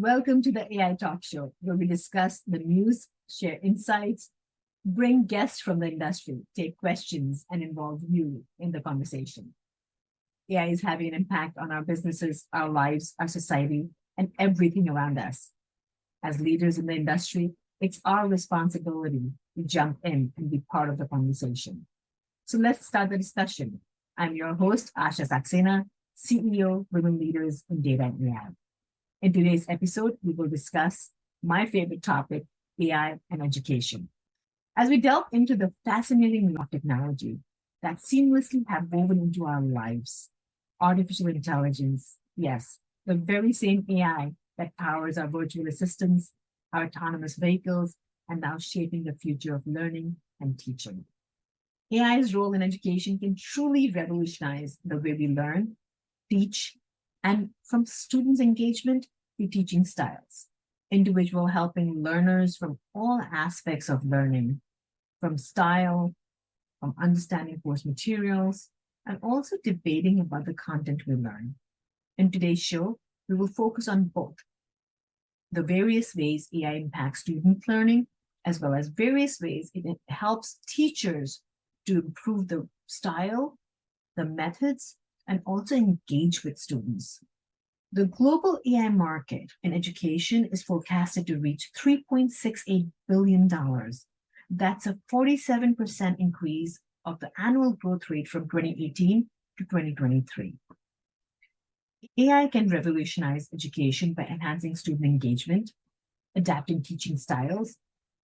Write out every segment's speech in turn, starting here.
Welcome to the AI Talk Show, where we discuss the news, share insights, bring guests from the industry, take questions, and involve you in the conversation. AI is having an impact on our businesses, our lives, our society, and everything around us. As leaders in the industry, it's our responsibility to jump in and be part of the conversation. So let's start the discussion. I'm your host, Asha Saxena, CEO, Women Leaders in Data and AI. In today's episode, we will discuss my favorite topic, AI and education. As we delve into the fascinating world of technology that seamlessly have woven into our lives, artificial intelligence, yes, the very same AI that powers our virtual assistants, our autonomous vehicles, and now shaping the future of learning and teaching. AI's role in education can truly revolutionize the way we learn, teach, and from students' engagement to teaching styles. Individual helping learners from all aspects of learning, from style, from understanding course materials, and also debating about the content we learn. In today's show, we will focus on both the various ways AI impacts student learning, as well as various ways it helps teachers to improve the style, the methods, and also engage with students. The global AI market in education is forecasted to reach $3.68 billion. That's a 47% increase of the annual growth rate from 2018 to 2023. AI can revolutionize education by enhancing student engagement, adapting teaching styles,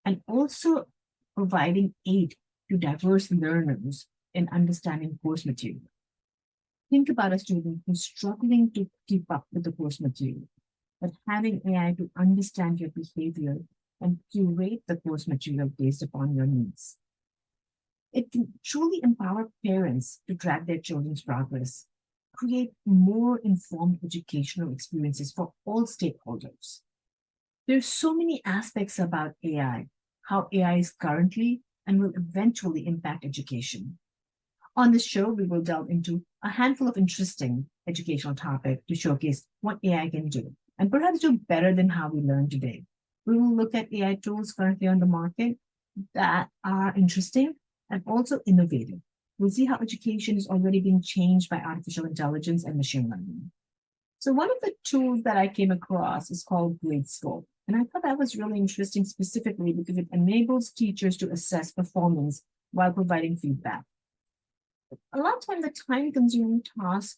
and also providing aid to diverse learners in understanding course material. Think about a student who's struggling to keep up with the course material, but having AI to understand your behavior and curate the course material based upon your needs. It can truly empower parents to track their children's progress, create more informed educational experiences for all stakeholders. There's so many aspects about AI, how AI is currently and will eventually impact education. On this show, we will delve into a handful of interesting educational topics to showcase what AI can do, and perhaps do better than how we learn today. We will look at AI tools currently on the market that are interesting and also innovative. We'll see how education is already being changed by artificial intelligence and machine learning. So one of the tools that I came across is called Gradescope. And I thought that was really interesting specifically because it enables teachers to assess performance while providing feedback. A lot of times the time-consuming tasks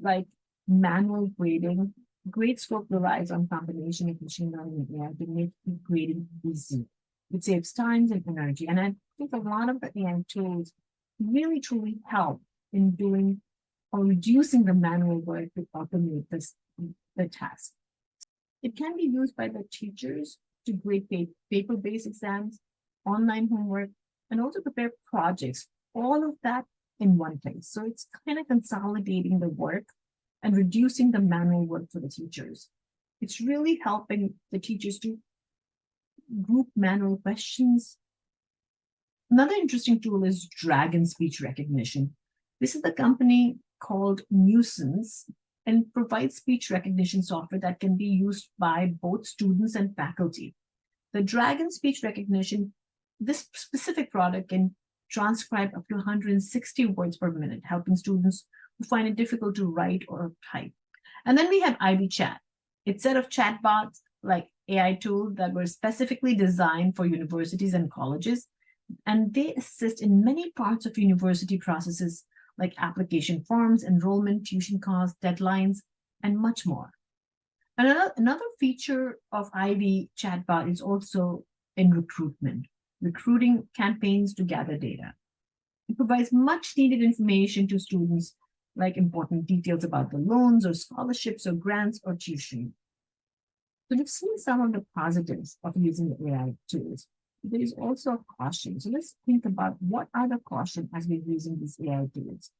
like manual grading, Gradescope relies on combination of machine learning and AI to make grading easy. It saves time and energy. And I think a lot of the AI tools really truly help in doing or reducing the manual work to automate the task. It can be used by the teachers to grade paper-based exams, online homework, and also prepare projects, all of that in one place. So it's kind of consolidating the work and reducing the manual work for the teachers. It's really helping the teachers to group manual questions. Another interesting tool is Dragon Speech Recognition. This is the company called Nuisance and provides speech recognition software that can be used by both students and faculty. The Dragon Speech Recognition, this specific product can transcribe up to 160 words per minute, helping students who find it difficult to write or type. And then we have IB Chat. It's a set of chatbots like AI tools that were specifically designed for universities and colleges, and they assist in many parts of university processes like application forms, enrollment, tuition costs, deadlines, and much more. Another feature of IB chatbot is also in recruitment, recruiting campaigns to gather data. It provides much needed information to students, like important details about the loans or scholarships or grants or tuition. So we've seen some of the positives of using the AI tools. There is also a caution. So let's think about what are the cautions as we're using these AI tools.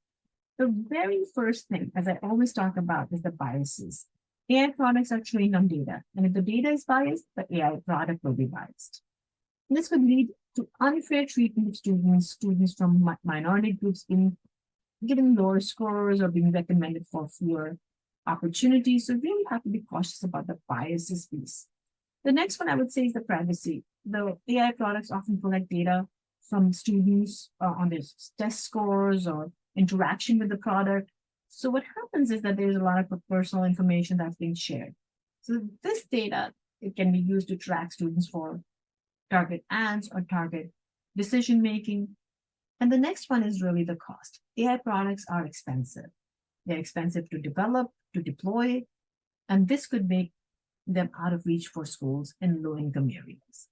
The very first thing, as I always talk about, is the biases. AI products are trained on data, and if the data is biased, the AI product will be biased. And this could lead to unfair treatment of students from minority groups being given lower scores or being recommended for fewer opportunities. So really have to be cautious about the biases piece. The next one I would say is the privacy. The AI products often collect data from students on their test scores or interaction with the product. So what happens is that there's a lot of personal information that's being shared. So this data, it can be used to track students for target ads or target decision making. And the next one is really the cost. AI products are expensive. They're expensive to develop, to deploy, and this could make them out of reach for schools in low-income areas.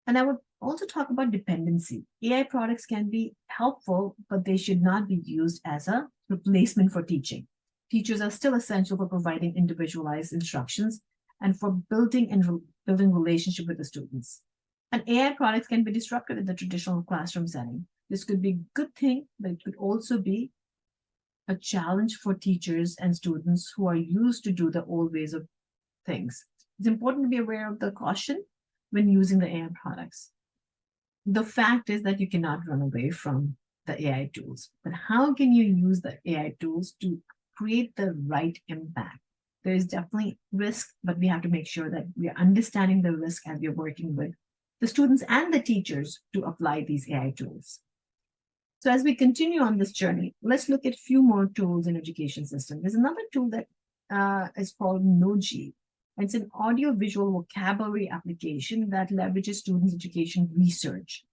And I would also talk about dependency. AI products can be helpful, but they should not be used as a replacement for teaching. Teachers are still essential for providing individualized instructions and for building relationship with the students. And AI products can be disruptive in the traditional classroom setting. This could be a good thing, but it could also be a challenge for teachers and students who are used to do the old ways of things. It's important to be aware of the caution when using the AI products. The fact is that you cannot run away from the AI tools, but how can you use the AI tools to create the right impact? There is definitely risk, but we have to make sure that we are understanding the risk as we're working with the students and the teachers to apply these AI tools. So as we continue on this journey, let's look at a few more tools in education system. There's another tool that is called Noji. It's an audio-visual vocabulary application that leverages students' education research.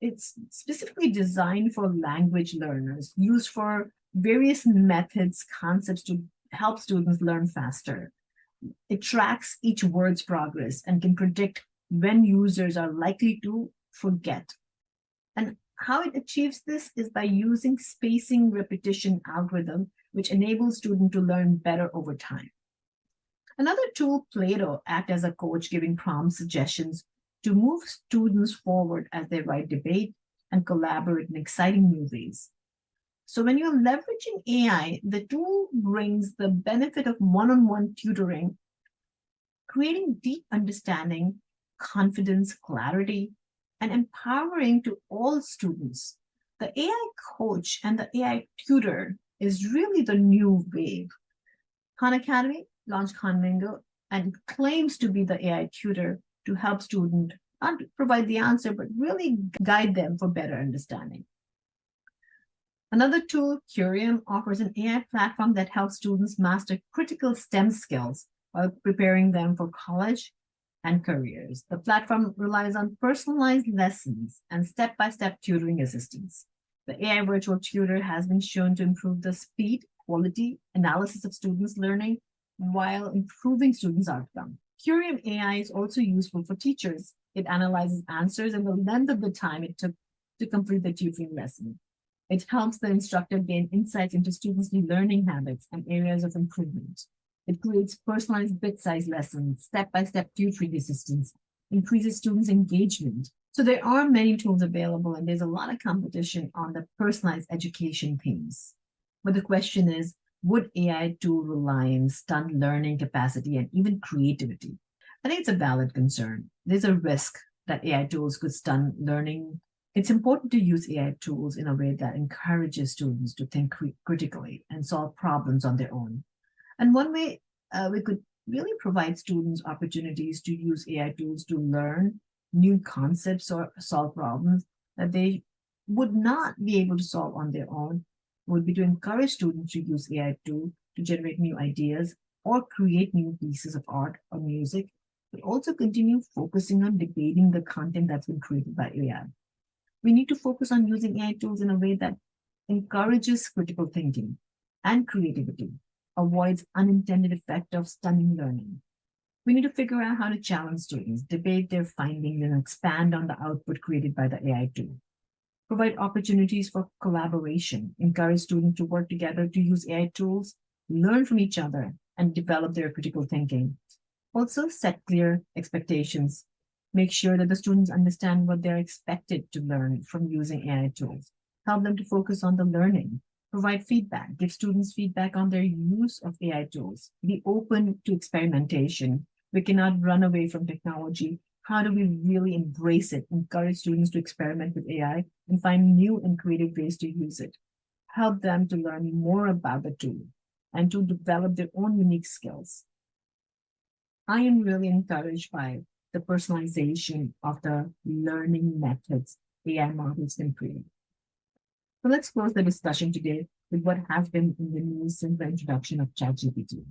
It's specifically designed for language learners, used for various methods, concepts to help students learn faster. It tracks each word's progress and can predict when users are likely to forget. And how it achieves this is by using spacing repetition algorithm, which enables students to learn better over time. Another tool, Play-Doh, acts as a coach, giving prompt suggestions to move students forward as they write, debate, and collaborate in exciting new ways. So when you're leveraging AI, the tool brings the benefit of one-on-one tutoring, creating deep understanding, confidence, clarity, and empowering to all students. The AI coach and the AI tutor is really the new wave. Khan Academy launched Khan Mingo and claims to be the AI tutor to help students not provide the answer, but really guide them for better understanding. Another tool, Curium, offers an AI platform that helps students master critical STEM skills while preparing them for college and careers. The platform relies on personalized lessons and step-by-step tutoring assistance. The AI virtual tutor has been shown to improve the speed, quality, analysis of students' learning while improving students' outcome. Curium AI is also useful for teachers. It analyzes answers and the length of the time it took to complete the tutoring lesson. It helps the instructor gain insights into students' learning habits and areas of improvement. It creates personalized bit-sized lessons, step-by-step tutoring assistance, increases students' engagement. So there are many tools available, and there's a lot of competition on the personalized education themes. But the question is, would AI tool rely on stunned learning capacity and even creativity? I think it's a valid concern. There's a risk that AI tools could stun learning. It's important to use AI tools in a way that encourages students to think critically and solve problems on their own. And one way we could really provide students opportunities to use AI tools to learn new concepts or solve problems that they would not be able to solve on their own would be to encourage students to use AI tool to generate new ideas or create new pieces of art or music, but also continue focusing on debating the content that's been created by AI. We need to focus on using AI tools in a way that encourages critical thinking and creativity, avoids unintended effect of stunning learning. We need to figure out how to challenge students, debate their findings, and expand on the output created by the AI tool. Provide opportunities for collaboration, encourage students to work together to use AI tools, learn from each other, and develop their critical thinking. Also, set clear expectations. Make sure that the students understand what they're expected to learn from using AI tools. Help them to focus on the learning. Provide feedback. Give students feedback on their use of AI tools. Be open to experimentation. We cannot run away from technology. How do we really embrace it? Encourage students to experiment with AI and find new and creative ways to use it. Help them to learn more about the tool and to develop their own unique skills. I am really encouraged by the personalization of the learning methods AI models can create. So let's close the discussion today with what has been in the news since the introduction of ChatGPT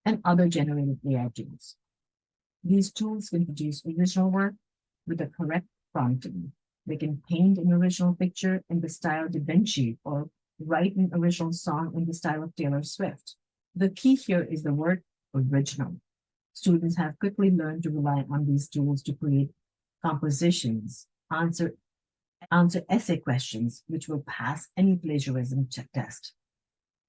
and other generative AI tools. These tools can produce original work with the correct prompting. They can paint an original picture in the style of Da Vinci or write an original song in the style of Taylor Swift. The key here is the word original. Students have quickly learned to rely on these tools to create compositions, answer essay questions, which will pass any plagiarism test.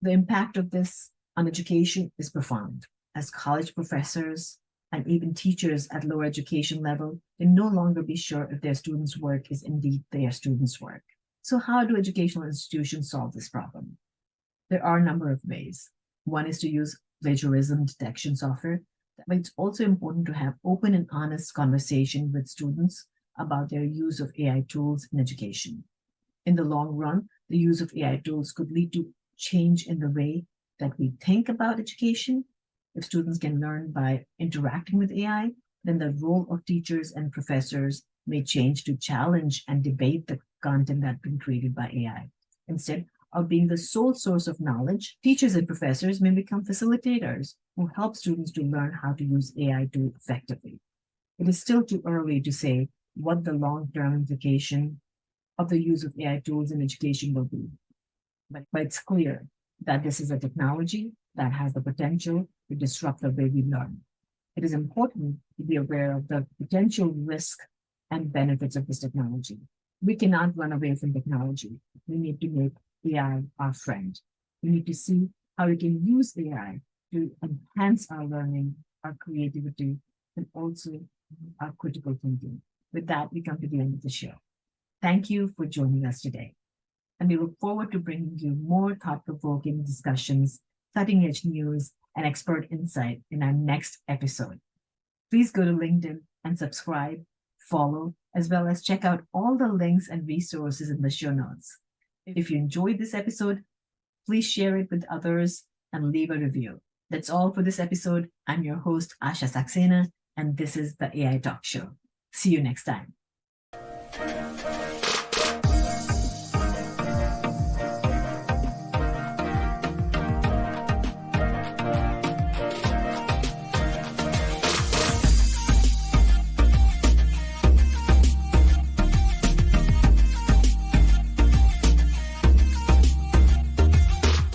The impact of this on education is profound. As college professors and even teachers at lower education level can no longer be sure if their students' work is indeed their students' work. So how do educational institutions solve this problem? There are a number of ways. One is to use plagiarism detection software, but it's also important to have open and honest conversation with students about their use of AI tools in education. In the long run, the use of AI tools could lead to change in the way that we think about education. If students can learn by interacting with AI, then the role of teachers and professors may change to challenge and debate the content that's been created by AI. Instead of being the sole source of knowledge, teachers and professors may become facilitators who help students to learn how to use AI tools effectively. It is still too early to say what the long-term implication of the use of AI tools in education will be. But it's clear that this is a technology that has the potential to disrupt the way we learn. It is important to be aware of the potential risk and benefits of this technology. We cannot run away from technology. We need to make AI our friend. We need to see how we can use AI to enhance our learning, our creativity, and also our critical thinking. With that, we come to the end of the show. Thank you for joining us today. And we look forward to bringing you more thought-provoking discussions, cutting-edge news, and expert insight in our next episode. Please go to LinkedIn and subscribe, follow, as well as check out all the links and resources in the show notes. If you enjoyed this episode, please share it with others and leave a review. That's all for this episode. I'm your host, Asha Saxena, and this is the AI Talk Show. See you next time.